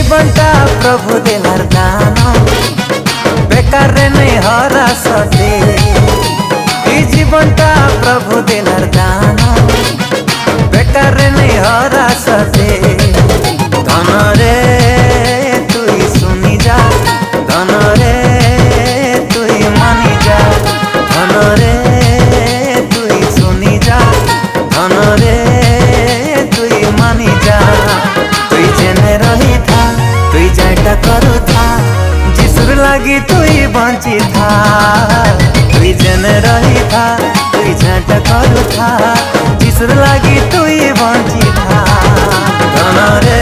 জীবনটা প্রভু দেলার দান, বেকার নেই হরা সতে। এই জীবনটা প্রভু দেলার দান, বেকার নেই হরা সতে। ধনরে তুই শুনি যা, ধনরে তুই মানি যা, ধনরে তুই শুনি যা, ধনরে তুই মানি যা। তুই জেনে রহি থা, তুই যাইটা করু থা, যিশুর লাগি তুই বঞ্চি থা। তুই জেনে রহি থা, তুই যাইটা করু থা, যিশুর লাগি তুই বঞ্চি থা। ধনরে